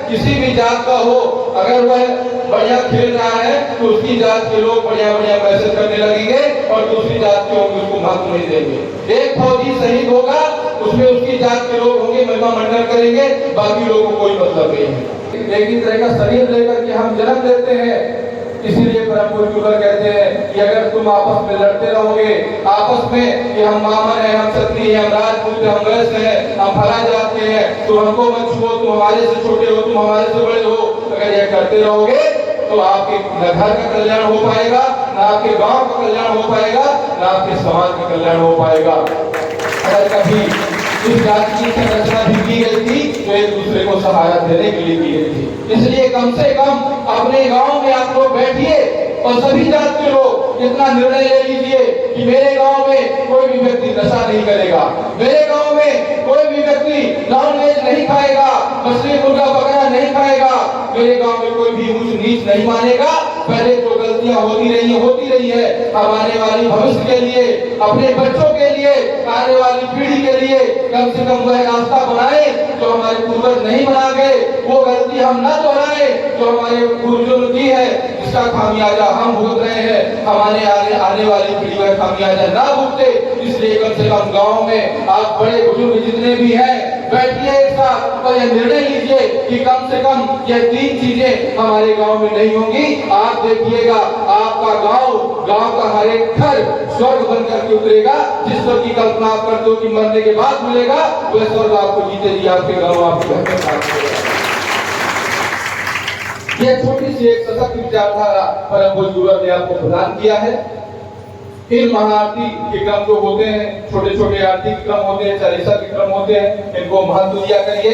किसी भी जात का हो, अगर वह बढ़िया खेल रहा है तो उसकी जात के लोग बढ़िया बढ़िया मैसेज करने लगेंगे और दूसरी जात के होंगे उसको महत्व नहीं देंगे। एक फौजी शहीद होगा, उसमें उसकी जात के लोग होंगे, महिमा मंडन करेंगे, बाकी लोगों को कोई मतलब नहीं है। एक ही तरह का शरीर लेकर के हम जन्म लेते हैं, इसीलिए परम पूज्य गुरुवर कहते हैं कि अगर तुम आपस में लड़ते रहोगे, आपस में कि हम मामन है, हम क्षत्रिय हैं, हम राजपूत हैं, हम वैश्य हैं, हम फला जात के हैं, तुम हमको मत छुओ, तुम हमारे से छोटे हो, तुम हमारे से बड़े हो, अगर यह करते रहोगे तो आपके न घर का कल्याण हो पाएगा, न आपके गांव का कल्याण हो पाएगा, न आपके समाज का कल्याण हो पाएगा। अगर कभी इस जाति की संरचना भी की गई थी तो एक दूसरे को सहारा देने के लिए की गई थी। इसलिए कम से कम अपने गांव में आप लोग बैठिए और सभी जात के लोग इतना निर्णय ले लीजिए कि मेरे गांव में कोई भी व्यक्ति नशा नहीं करेगा, मेरे गांव में कोई भी व्यक्ति नॉनवेज नहीं खाएगा, मछली मुर्गा बकरा नहीं खाएगा, मेरे गांव में कोई भी ऊंच नीच नहीं मानेगा। पहले जो गलतियां होती रही है, हम आने वाली भविष्य के लिए, अपने बच्चों के लिए, आने वाली पीढ़ी के लिए कम से कम वह रास्ता बनाए जो हमारे पूर्वज नहीं बना गए, वो गलती हम न दोहराए जो हमारे पूर्वजों ने की है, जिसका खामियाजा हम भुगत रहे हैं, हमारे आने वाली पीढ़ी का खामियाजा ना भुगते। इसलिए कम से कम गांव में आप बड़े बुजुर्ग जितने भी हैं बैठिए एक साथ और यह निर्णय लीजिए कि कम से कम यह 3 चीजें हमारे गांव में नहीं होंगी। आप देखिएगा आपका गांव का हर एक घर स्वर्ग बनकर के उतरेगा। जिस स्वर्ग की कल्पना आप करते हो कि मरने के बाद मिलेगा, वह स्वर्ग आपको जीते जी आपके गांव आपके घर में प्राप्त होगा। यह छोटी सी एक सशक्त विचारधारा परम पूज्य गुरुवर ने आपको प्रदान किया है। इन महाआरती के क्रम जो होते हैं, छोटे छोटे आरती के क्रम होते हैं, चालीसा के क्रम होते हैं, इनको महत्व दिया करिए।